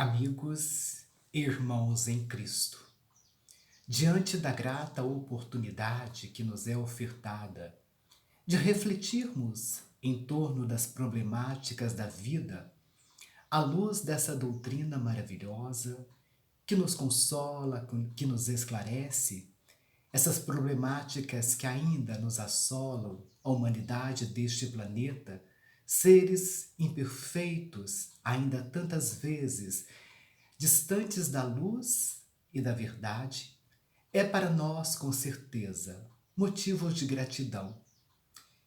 Amigos e irmãos em Cristo, diante da grata oportunidade que nos é ofertada de refletirmos em torno das problemáticas da vida, à luz dessa doutrina maravilhosa que nos consola, que nos esclarece, essas problemáticas que ainda nos assolam a humanidade deste planeta, seres imperfeitos, ainda tantas vezes distantes da luz e da verdade, é para nós, com certeza, motivo de gratidão.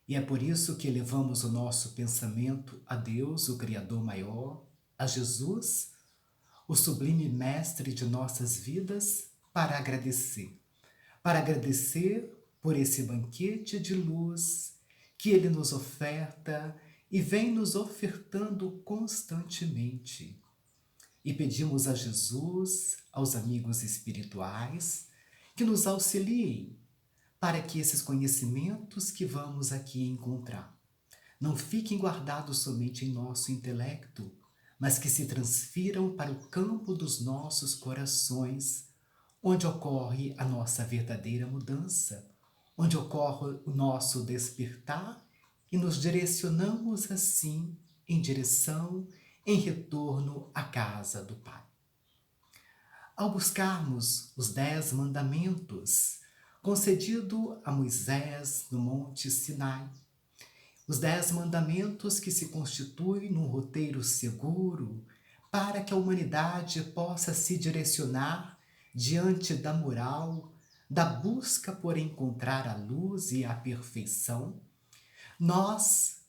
E é por isso que elevamos o nosso pensamento a Deus, o Criador maior, a Jesus, o sublime mestre de nossas vidas, para agradecer. Para agradecer por esse banquete de luz que Ele nos oferta e vem nos ofertando constantemente. E pedimos a Jesus, aos amigos espirituais, que nos auxiliem para que esses conhecimentos que vamos aqui encontrar não fiquem guardados somente em nosso intelecto, mas que se transfiram para o campo dos nossos corações, onde ocorre a nossa verdadeira mudança, onde ocorre o nosso despertar e nos direcionamos assim em retorno à casa do Pai. Ao buscarmos os 10 mandamentos concedido a Moisés no Monte Sinai, os 10 mandamentos que se constituem num roteiro seguro para que a humanidade possa se direcionar diante da moral, da busca por encontrar a luz e a perfeição, nós,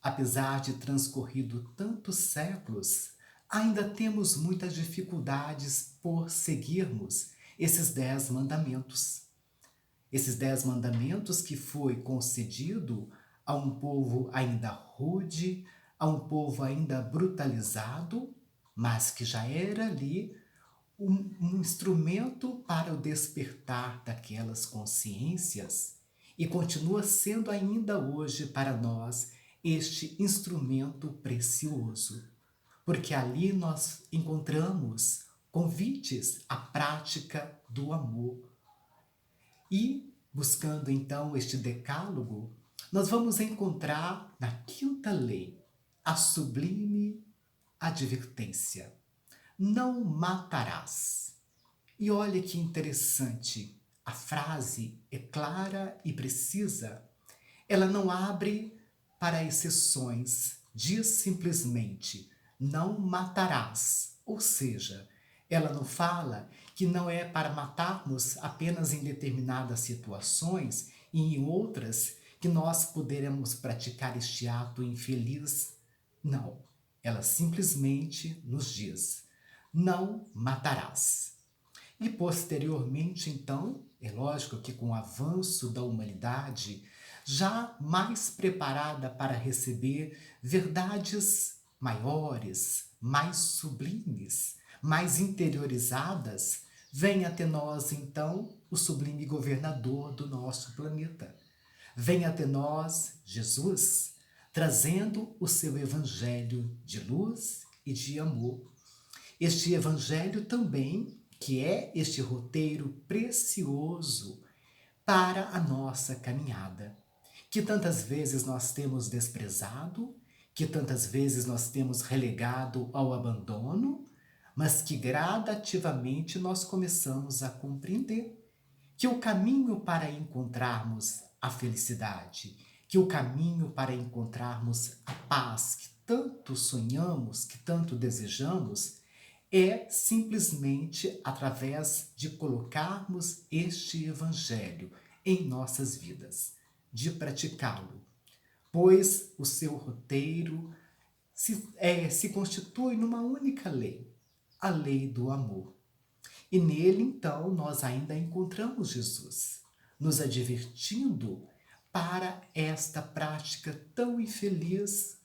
apesar de transcorrido tantos séculos, ainda temos muitas dificuldades por seguirmos esses 10 mandamentos. Esses 10 mandamentos que foi concedido a um povo ainda rude, a um povo ainda brutalizado, mas que já era ali um instrumento para o despertar daquelas consciências e continua sendo ainda hoje para nós este instrumento precioso, porque ali nós encontramos convites à prática do amor. E, buscando então este decálogo, nós vamos encontrar na quinta lei a sublime advertência: não matarás. E olha que interessante, a frase é clara e precisa. Ela não abre para exceções, diz simplesmente: não matarás. Ou seja, ela não fala que não é para matarmos apenas em determinadas situações e em outras que nós poderemos praticar este ato infeliz. Não, ela simplesmente nos diz: não matarás. E posteriormente, então, é lógico que com o avanço da humanidade, já mais preparada para receber verdades maiores, mais sublimes, mais interiorizadas, vem até nós, então, o sublime governador do nosso planeta. Vem até nós, Jesus, trazendo o seu evangelho de luz e de amor. Este evangelho também, que é este roteiro precioso para a nossa caminhada, que tantas vezes nós temos desprezado, que tantas vezes nós temos relegado ao abandono, mas que gradativamente nós começamos a compreender que o caminho para encontrarmos a felicidade, que o caminho para encontrarmos a paz que tanto sonhamos, que tanto desejamos, é simplesmente através de colocarmos este evangelho em nossas vidas, de praticá-lo, pois o seu roteiro se constitui numa única lei, a lei do amor. E nele, então, nós ainda encontramos Jesus, nos advertindo para esta prática tão infeliz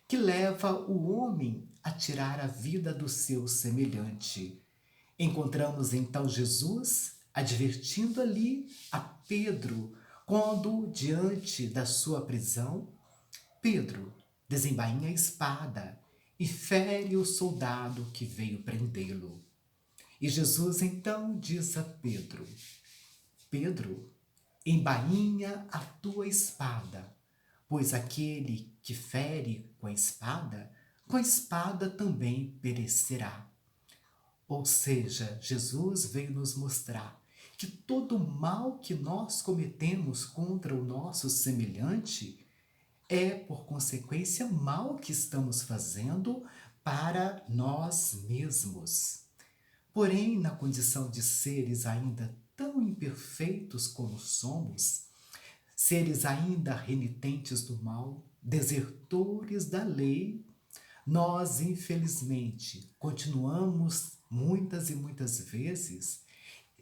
que leva o homem a tirar a vida do seu semelhante. Encontramos então Jesus advertindo ali a Pedro, quando, diante da sua prisão, Pedro desembainha a espada e fere o soldado que veio prendê-lo. E Jesus então diz a Pedro: Pedro, embainha a tua espada, pois aquele que fere com a espada também perecerá. Ou seja, Jesus veio nos mostrar que todo mal que nós cometemos contra o nosso semelhante é, por consequência, mal que estamos fazendo para nós mesmos. Porém, na condição de seres ainda tão imperfeitos como somos, seres ainda renitentes do mal, desertores da lei, nós, infelizmente, continuamos muitas e muitas vezes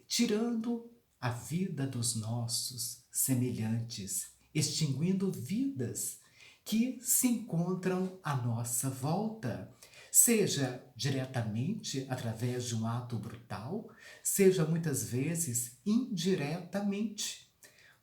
tirando a vida dos nossos semelhantes, extinguindo vidas que se encontram à nossa volta, seja diretamente através de um ato brutal, seja muitas vezes indiretamente,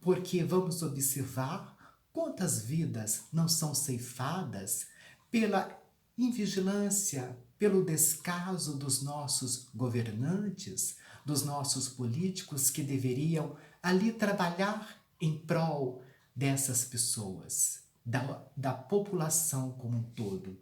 porque vamos observar quantas vidas não são ceifadas pela invigilância, pelo descaso dos nossos governantes, dos nossos políticos que deveriam ali trabalhar em prol dessas pessoas, da população como um todo.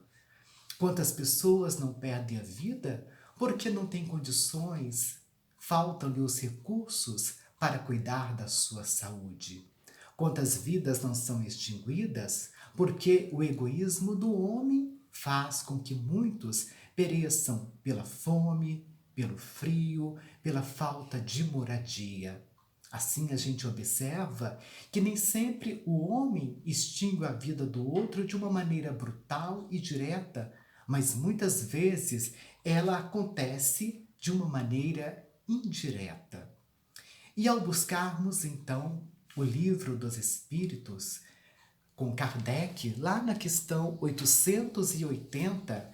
Quantas pessoas não perdem a vida porque não têm condições, faltam-lhe os recursos para cuidar da sua saúde. Quantas vidas não são extinguidas porque o egoísmo do homem faz com que muitos pereçam pela fome, pelo frio, pela falta de moradia. Assim a gente observa que nem sempre o homem extingue a vida do outro de uma maneira brutal e direta, mas muitas vezes ela acontece de uma maneira indireta. E ao buscarmos então o Livro dos Espíritos, com Kardec, lá na questão 880,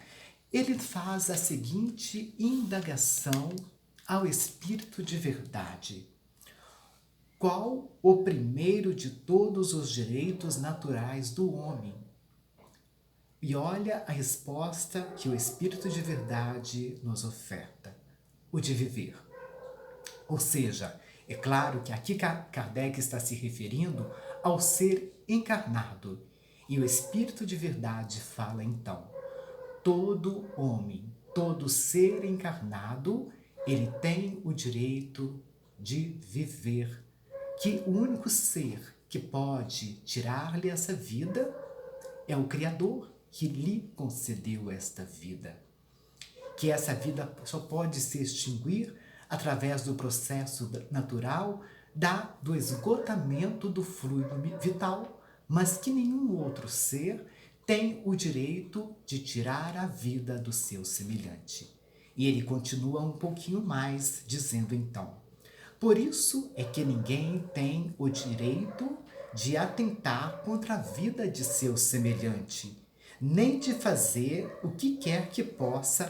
ele faz a seguinte indagação ao Espírito de Verdade: qual o primeiro de todos os direitos naturais do homem? E olha a resposta que o Espírito de Verdade nos oferta: o de viver. Ou seja, é claro que aqui Kardec está se referindo ao ser encarnado. E o Espírito de Verdade fala então: todo homem, todo ser encarnado, ele tem o direito de viver. Que o único ser que pode tirar-lhe essa vida é o Criador que lhe concedeu esta vida. Que essa vida só pode se extinguir através do processo natural do esgotamento do fluido vital, mas que nenhum outro ser tem o direito de tirar a vida do seu semelhante. E ele continua um pouquinho mais, dizendo então: por isso é que ninguém tem o direito de atentar contra a vida de seu semelhante, nem de fazer o que quer que possa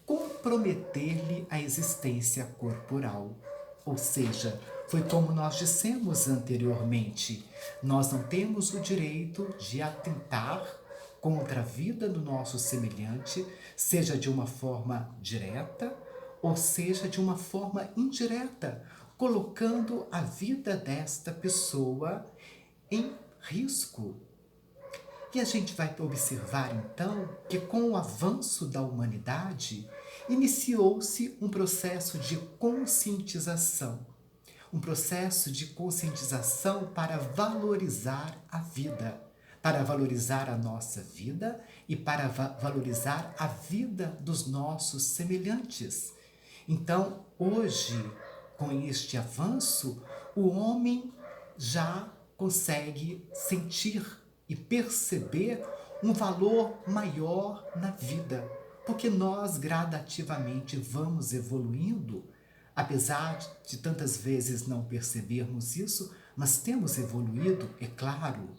comprometer-lhe a existência corporal. Ou seja, foi como nós dissemos anteriormente, nós não temos o direito de atentar contra a vida do nosso semelhante, seja de uma forma direta ou seja de uma forma indireta, colocando a vida desta pessoa em risco. E a gente vai observar então que com o avanço da humanidade iniciou-se um processo de conscientização. Um processo de conscientização para valorizar a vida, para valorizar a nossa vida e para valorizar a vida dos nossos semelhantes. Então, hoje, com este avanço, o homem já consegue sentir e perceber um valor maior na vida, porque nós gradativamente vamos evoluindo, apesar de tantas vezes não percebermos isso, mas temos evoluído, é claro.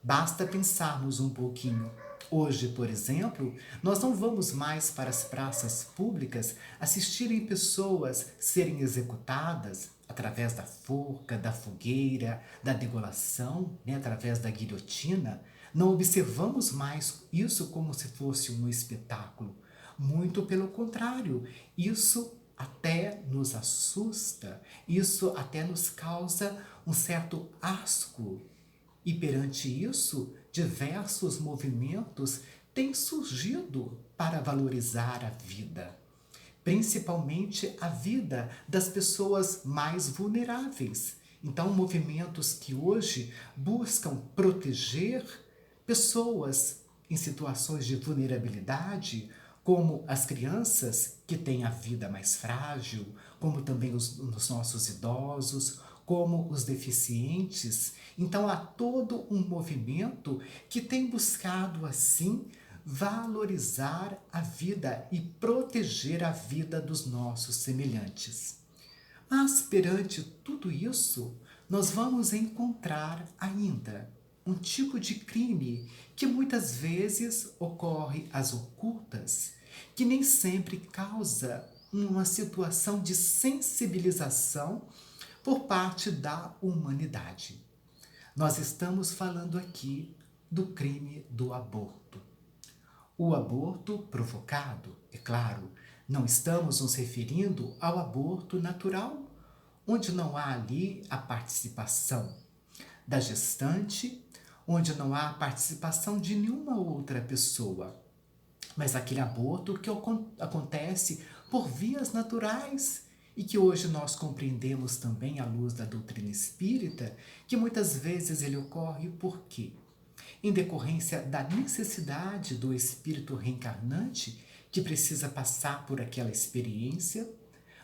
Basta pensarmos um pouquinho. Hoje, por exemplo, nós não vamos mais para as praças públicas assistirem pessoas serem executadas, através da forca, da fogueira, da degolação, né, através da guilhotina, não observamos mais isso como se fosse um espetáculo. Muito pelo contrário, isso até nos assusta, isso até nos causa um certo asco. E perante isso, diversos movimentos têm surgido para valorizar a vida, principalmente a vida das pessoas mais vulneráveis. Então, movimentos que hoje buscam proteger pessoas em situações de vulnerabilidade, como as crianças que têm a vida mais frágil, como também os nossos idosos, como os deficientes. Então há todo um movimento que tem buscado assim valorizar a vida e proteger a vida dos nossos semelhantes. Mas perante tudo isso, nós vamos encontrar ainda um tipo de crime que muitas vezes ocorre às ocultas, que nem sempre causa uma situação de sensibilização por parte da humanidade. Nós estamos falando aqui do crime do aborto. O aborto provocado, é claro, não estamos nos referindo ao aborto natural, onde não há ali a participação da gestante, onde não há a participação de nenhuma outra pessoa, mas aquele aborto que acontece por vias naturais e que hoje nós compreendemos também à luz da doutrina espírita, que muitas vezes ele ocorre por quê? Em decorrência da necessidade do espírito reencarnante que precisa passar por aquela experiência,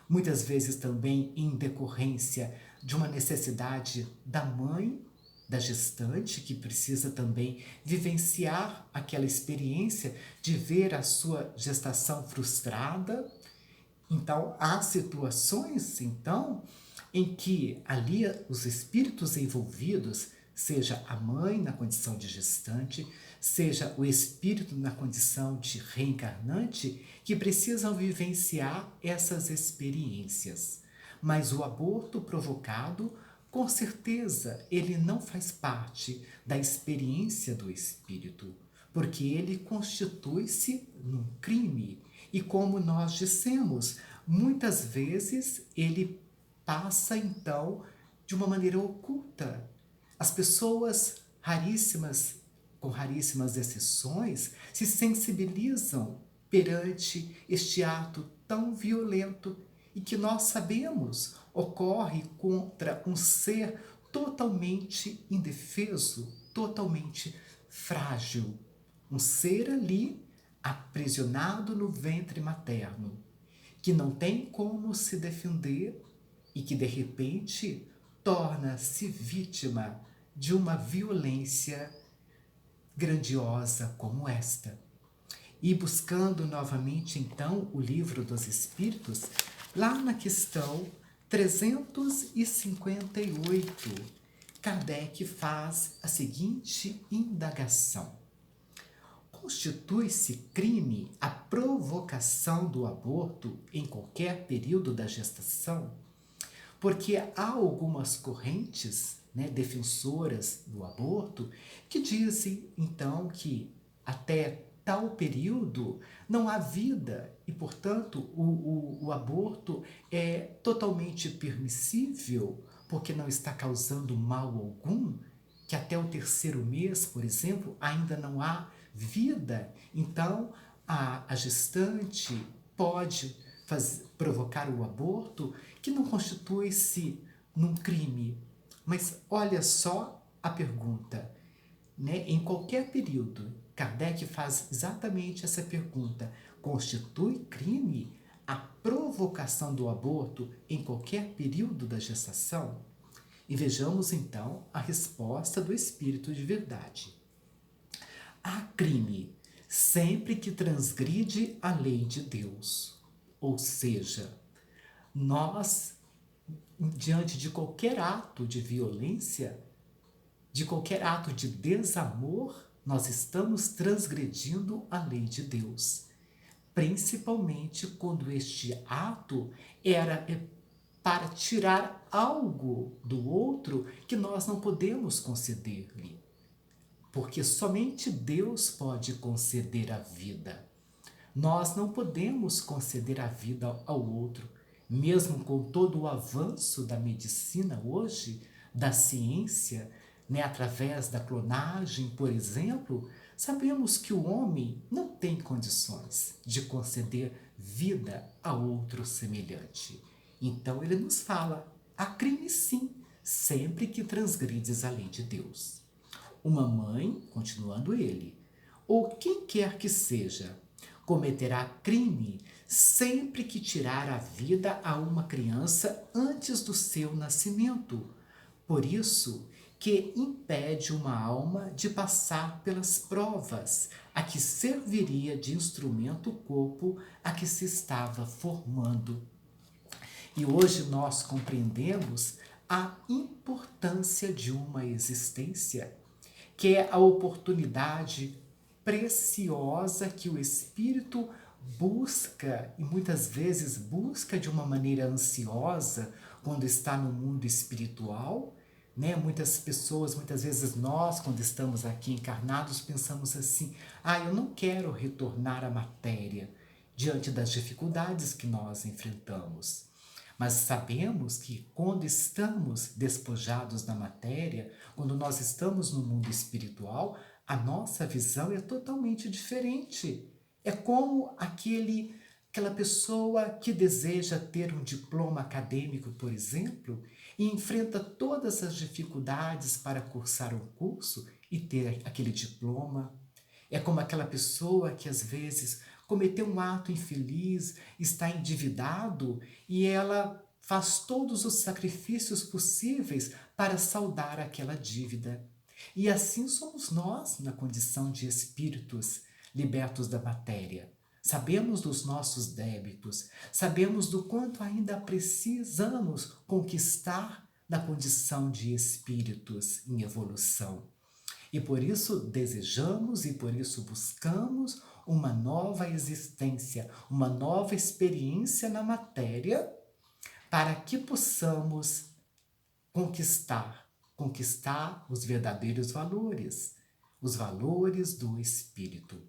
muitas vezes também em decorrência de uma necessidade da mãe, da gestante, que precisa também vivenciar aquela experiência de ver a sua gestação frustrada. Então, há situações, então, em que ali os espíritos envolvidos, seja a mãe na condição de gestante, seja o espírito na condição de reencarnante, que precisam vivenciar essas experiências. Mas o aborto provocado, com certeza, ele não faz parte da experiência do espírito, porque ele constitui-se num crime. E como nós dissemos, muitas vezes ele passa então de uma maneira oculta. As pessoas raríssimas, com raríssimas exceções, se sensibilizam perante este ato tão violento e que nós sabemos ocorre contra um ser totalmente indefeso, totalmente frágil. Um ser ali aprisionado no ventre materno, que não tem como se defender e que de repente torna-se vítima de uma violência grandiosa como esta. E buscando novamente então o Livro dos Espíritos, lá na questão 358, Kardec faz a seguinte indagação: constitui-se crime a provocação do aborto em qualquer período da gestação? Porque há algumas correntes, né, defensoras do aborto que dizem então que até tal período não há vida e, portanto, o aborto é totalmente permissível porque não está causando mal algum, que até o terceiro mês, por exemplo, ainda não há vida. Então, a gestante pode provocar o aborto, que não constitui-se num crime. Mas olha só a pergunta, né? Em qualquer período, Kardec faz exatamente essa pergunta: constitui crime a provocação do aborto em qualquer período da gestação? E vejamos então a resposta do Espírito de Verdade. Há crime sempre que transgride a lei de Deus. Ou seja, nós, diante de qualquer ato de violência, de qualquer ato de desamor, nós estamos transgredindo a lei de Deus. Principalmente quando este ato era para tirar algo do outro que nós não podemos conceder-lhe. Porque somente Deus pode conceder a vida. Nós não podemos conceder a vida ao outro, mesmo com todo o avanço da medicina hoje, da ciência, né, através da clonagem, por exemplo, sabemos que o homem não tem condições de conceder vida a outro semelhante. Então ele nos fala, há crime sim, sempre que transgrides a lei de Deus. Uma mãe, continuando ele, ou quem quer que seja, cometerá crime sempre que tirar a vida a uma criança antes do seu nascimento. Por isso que impede uma alma de passar pelas provas, a que serviria de instrumento o corpo a que se estava formando. E hoje nós compreendemos a importância de uma existência, que é a oportunidade preciosa que o espírito busca, e muitas vezes busca de uma maneira ansiosa quando está no mundo espiritual, né? Muitas pessoas, muitas vezes nós, quando estamos aqui encarnados, pensamos assim, eu não quero retornar à matéria diante das dificuldades que nós enfrentamos. Mas sabemos que quando estamos despojados da matéria, quando nós estamos no mundo espiritual, a nossa visão é totalmente diferente. É como aquela pessoa que deseja ter um diploma acadêmico, por exemplo, e enfrenta todas as dificuldades para cursar um curso e ter aquele diploma. É como aquela pessoa que às vezes cometeu um ato infeliz, está endividado e ela faz todos os sacrifícios possíveis para saldar aquela dívida. E assim somos nós na condição de espíritos libertos da matéria. Sabemos dos nossos débitos, sabemos do quanto ainda precisamos conquistar na condição de espíritos em evolução. E por isso desejamos e por isso buscamos uma nova existência, uma nova experiência na matéria, para que possamos conquistar os verdadeiros valores, os valores do espírito.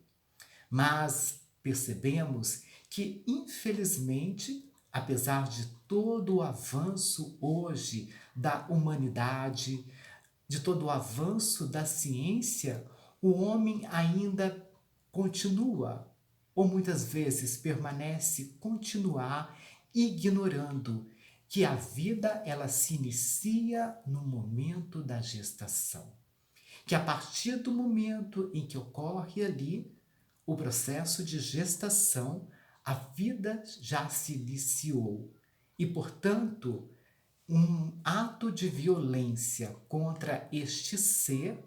Mas percebemos que, infelizmente, apesar de todo o avanço hoje da humanidade, de todo o avanço da ciência, o homem ainda continua, ou muitas vezes permanece continuar ignorando que a vida ela se inicia no momento da gestação. Que a partir do momento em que ocorre ali o processo de gestação, a vida já se iniciou. E, portanto, um ato de violência contra este ser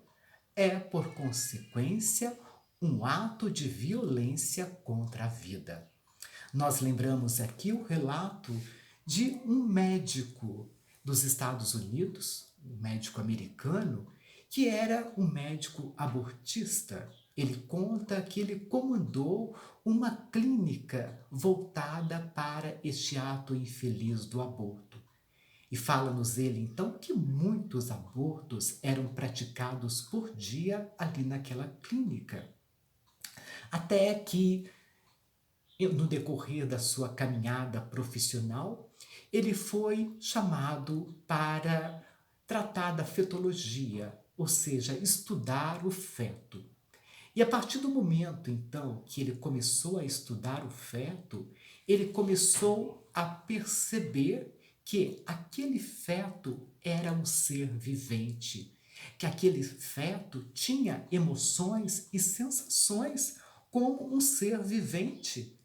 é, por consequência, um ato de violência contra a vida. Nós lembramos aqui o relato de um médico dos Estados Unidos, um médico americano, que era um médico abortista. Ele conta que ele comandou uma clínica voltada para este ato infeliz do aborto. E fala-nos ele, então, que muitos abortos eram praticados por dia ali naquela clínica. Até que, no decorrer da sua caminhada profissional, ele foi chamado para tratar da fetologia, ou seja, estudar o feto. E a partir do momento, então, que ele começou a estudar o feto, ele começou a perceber que aquele feto era um ser vivente, que aquele feto tinha emoções e sensações como um ser vivente.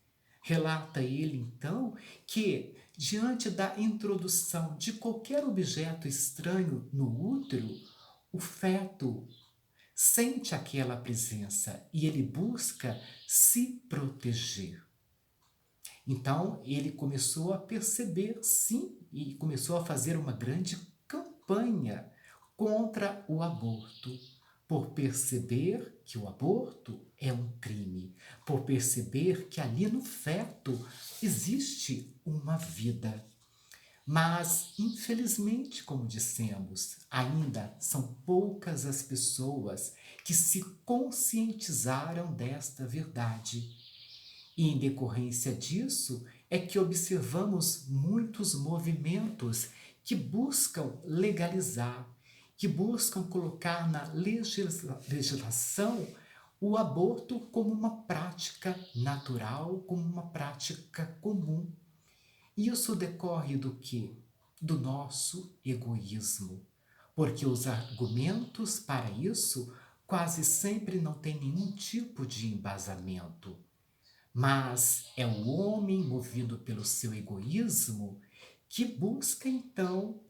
Relata ele, então, que diante da introdução de qualquer objeto estranho no útero, o feto sente aquela presença e ele busca se proteger. Então, ele começou a perceber, sim, e começou a fazer uma grande campanha contra o aborto, por perceber que o aborto é um crime, por perceber que ali no feto existe uma vida. Mas, infelizmente, como dissemos, ainda são poucas as pessoas que se conscientizaram desta verdade. E, em decorrência disso, é que observamos muitos movimentos que buscam legalizar, que buscam colocar na legislação o aborto como uma prática natural, como uma prática comum. E isso decorre do quê? Do nosso egoísmo. Porque os argumentos para isso quase sempre não têm nenhum tipo de embasamento. Mas é o homem movido pelo seu egoísmo que busca então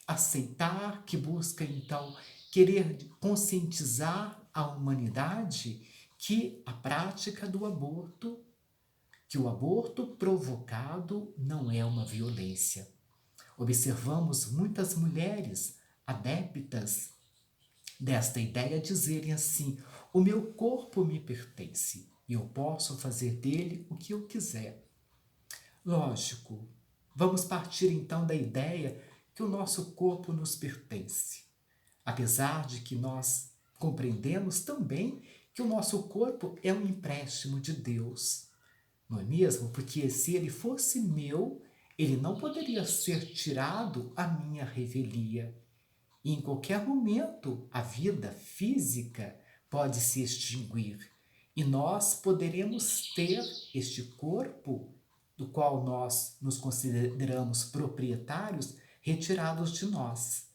aceitar, que busca então querer conscientizar a humanidade que a prática do aborto, que o aborto provocado não é uma violência. Observamos muitas mulheres adeptas desta ideia dizerem assim: o meu corpo me pertence e eu posso fazer dele o que eu quiser. Lógico, vamos partir então da ideia que o nosso corpo nos pertence, apesar de que nós compreendemos também que o nosso corpo é um empréstimo de Deus, não é mesmo? Porque se ele fosse meu, ele não poderia ser tirado à minha revelia. E em qualquer momento, a vida física pode se extinguir e nós poderemos ter este corpo, do qual nós nos consideramos proprietários, retirados de nós.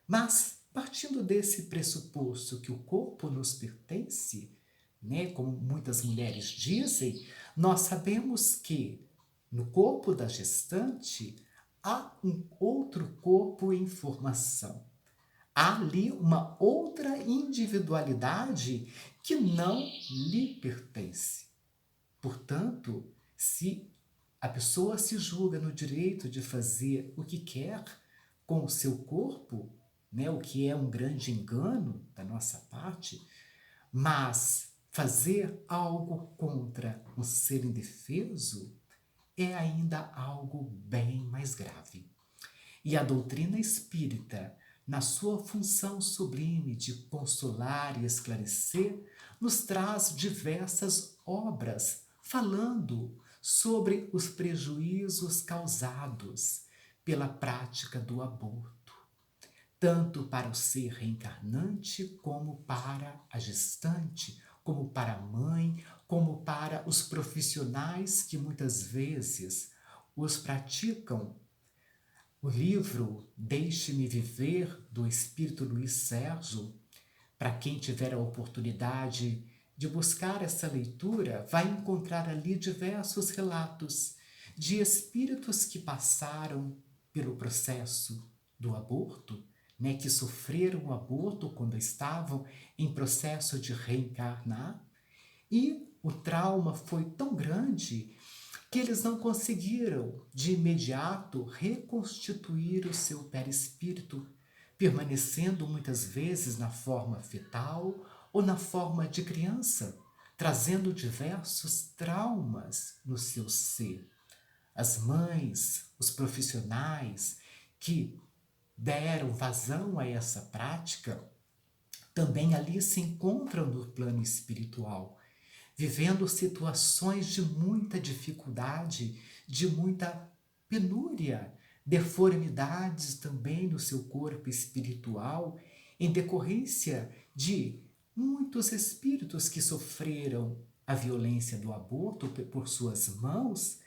Mas, partindo desse pressuposto que o corpo nos pertence, né, como muitas mulheres dizem, nós sabemos que no corpo da gestante há um outro corpo em formação. Há ali uma outra individualidade que não lhe pertence. Portanto, se a pessoa se julga no direito de fazer o que quer com o seu corpo, né, o que é um grande engano da nossa parte, mas fazer algo contra um ser indefeso é ainda algo bem mais grave. E a doutrina espírita, na sua função sublime de consolar e esclarecer, nos traz diversas obras falando sobre os prejuízos causados pela prática do aborto, tanto para o ser reencarnante como para a gestante, como para a mãe, como para os profissionais que muitas vezes os praticam. O livro Deixe-me Viver, do Espírito Luiz Sérgio, para quem tiver a oportunidade de buscar essa leitura, vai encontrar ali diversos relatos de espíritos que passaram pelo processo do aborto, né, que sofreram o aborto quando estavam em processo de reencarnar, e o trauma foi tão grande que eles não conseguiram de imediato reconstituir o seu perispírito, permanecendo muitas vezes na forma fetal ou na forma de criança, trazendo diversos traumas no seu ser. As mães, os profissionais que deram vazão a essa prática, também ali se encontram no plano espiritual, vivendo situações de muita dificuldade, de muita penúria, deformidades também no seu corpo espiritual, em decorrência de muitos espíritos que sofreram a violência do aborto por suas mãos,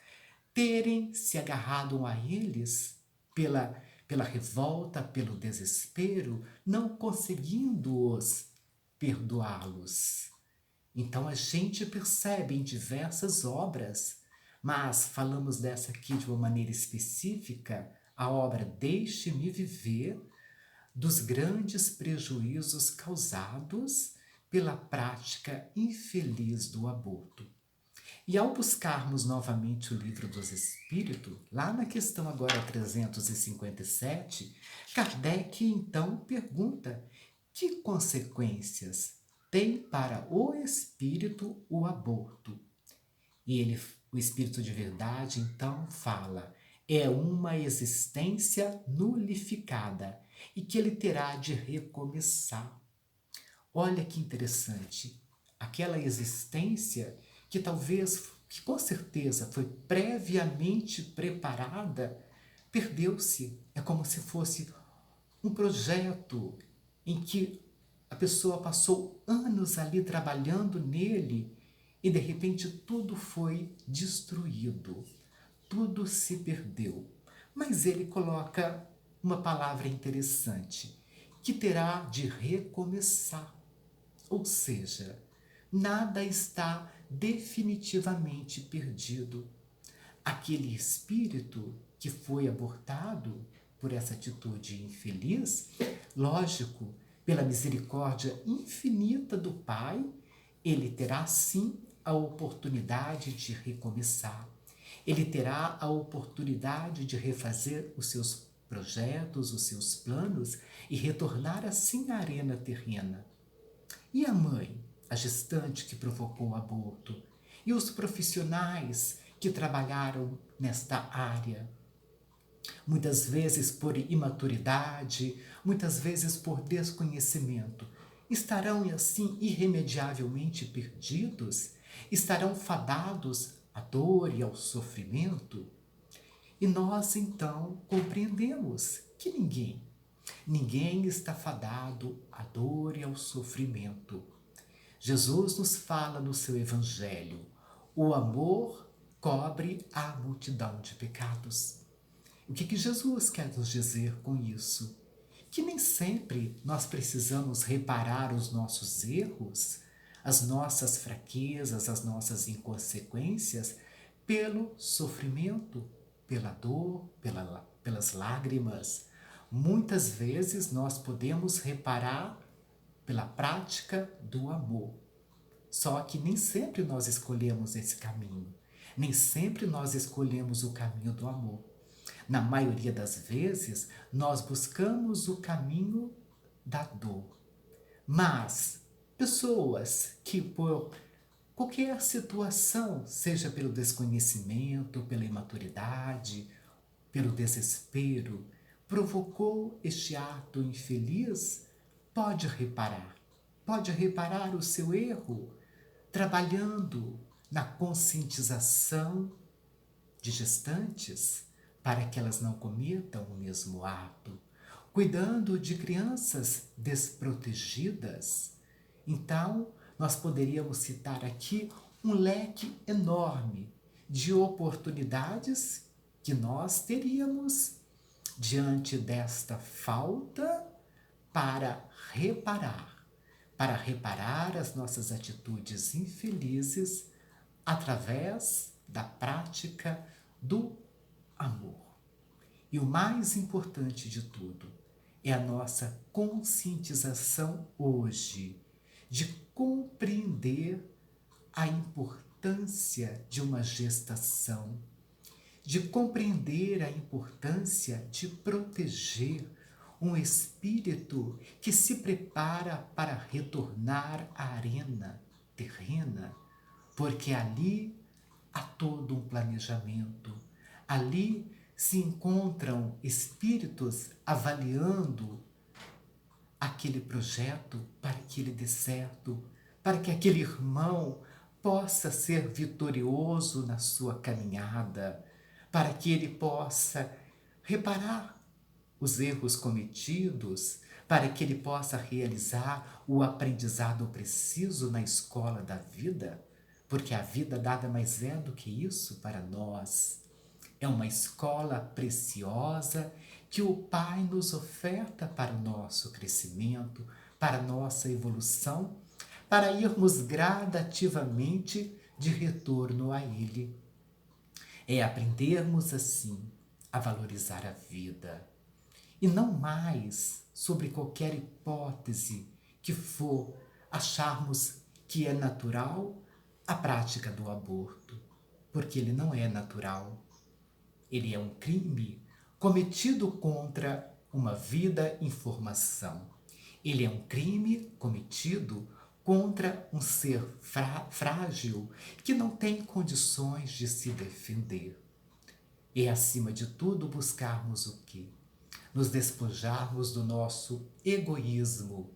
terem se agarrado a eles pela revolta, pelo desespero, não conseguindo-os perdoá-los. Então a gente percebe em diversas obras, mas falamos dessa aqui de uma maneira específica, a obra Deixe-me Viver, dos grandes prejuízos causados pela prática infeliz do aborto. E ao buscarmos novamente o Livro dos Espíritos, lá na questão agora 357, Kardec então pergunta: que consequências tem para o espírito o aborto? E ele, o espírito de verdade, então fala: é uma existência nulificada e que ele terá de recomeçar. Olha que interessante. Aquela existência que talvez, que com certeza foi previamente preparada, perdeu-se. É como se fosse um projeto em que a pessoa passou anos ali trabalhando nele e de repente tudo foi destruído, tudo se perdeu. Mas ele coloca uma palavra interessante, que terá de recomeçar. Ou seja, nada está definitivamente perdido. Aquele espírito que foi abortado por essa atitude infeliz, lógico, pela misericórdia infinita do Pai, ele terá sim a oportunidade de recomeçar. Ele terá a oportunidade de refazer os seus projetos, os seus planos e retornar assim à arena terrena. E a mãe, a gestante que provocou o aborto? E os profissionais que trabalharam nesta área? Muitas vezes por imaturidade, muitas vezes por desconhecimento. Estarão assim irremediavelmente perdidos? Estarão fadados à dor e ao sofrimento? E nós então compreendemos que ninguém está fadado à dor e ao sofrimento. Jesus nos fala no seu Evangelho: o amor cobre a multidão de pecados. O que Jesus quer nos dizer com isso? Que nem sempre nós precisamos reparar os nossos erros, as nossas fraquezas, as nossas inconsequências, pelo sofrimento, pela dor, pelas lágrimas. Muitas vezes nós podemos reparar pela prática do amor. Só que nem sempre nós escolhemos esse caminho. Nem sempre nós escolhemos o caminho do amor. Na maioria das vezes, nós buscamos o caminho da dor. Mas pessoas que por qualquer situação, seja pelo desconhecimento, pela imaturidade, pelo desespero, provocou este ato infeliz, pode reparar o seu erro, trabalhando na conscientização de gestantes para que elas não cometam o mesmo ato, cuidando de crianças desprotegidas. Então, nós poderíamos citar aqui um leque enorme de oportunidades que nós teríamos diante desta falta para reparar as nossas atitudes infelizes através da prática do amor. E o mais importante de tudo é a nossa conscientização hoje de compreender a importância de uma gestação, de compreender a importância de proteger um espírito que se prepara para retornar à arena terrena, porque ali há todo um planejamento. Ali se encontram espíritos avaliando aquele projeto para que ele dê certo, para que aquele irmão possa ser vitorioso na sua caminhada, para que ele possa reparar os erros cometidos, para que ele possa realizar o aprendizado preciso na escola da vida, porque a vida nada mais é do que isso para nós. É uma escola preciosa que o Pai nos oferta para o nosso crescimento, para a nossa evolução, para irmos gradativamente de retorno a Ele. É aprendermos assim a valorizar a vida e não mais, sobre qualquer hipótese que for, acharmos que é natural a prática do aborto, porque ele não é natural. Ele é um crime cometido contra uma vida em formação. Ele é um crime cometido contra um ser frágil que não tem condições de se defender. E, acima de tudo, buscarmos o quê? Nos despojarmos do nosso egoísmo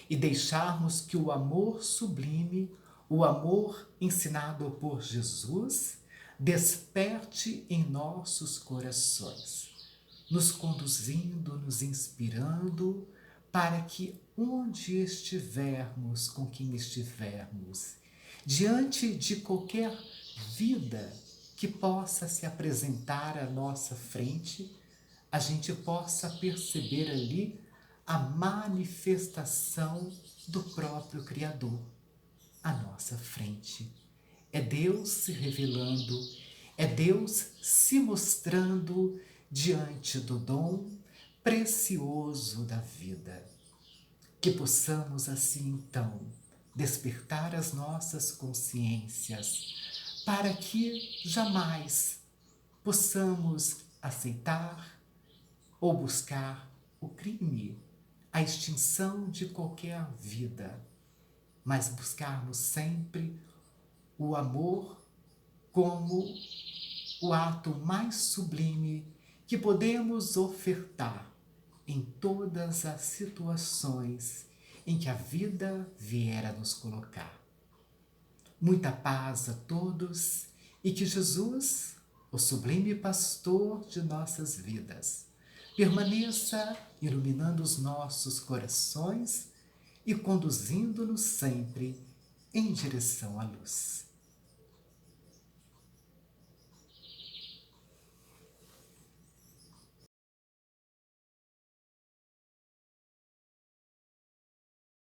e deixarmos que o amor sublime, o amor ensinado por Jesus, desperte em nossos corações, nos conduzindo, nos inspirando, para que onde estivermos, com quem estivermos, diante de qualquer vida que possa se apresentar à nossa frente, a gente possa perceber ali a manifestação do próprio Criador à nossa frente. É Deus se revelando, é Deus se mostrando diante do dom precioso da vida. Que possamos assim então despertar as nossas consciências para que jamais possamos aceitar ou buscar o crime, a extinção de qualquer vida, mas buscarmos sempre o amor como o ato mais sublime que podemos ofertar em todas as situações em que a vida vier a nos colocar. Muita paz a todos e que Jesus, o sublime pastor de nossas vidas, permaneça iluminando os nossos corações e conduzindo-nos sempre em direção à luz.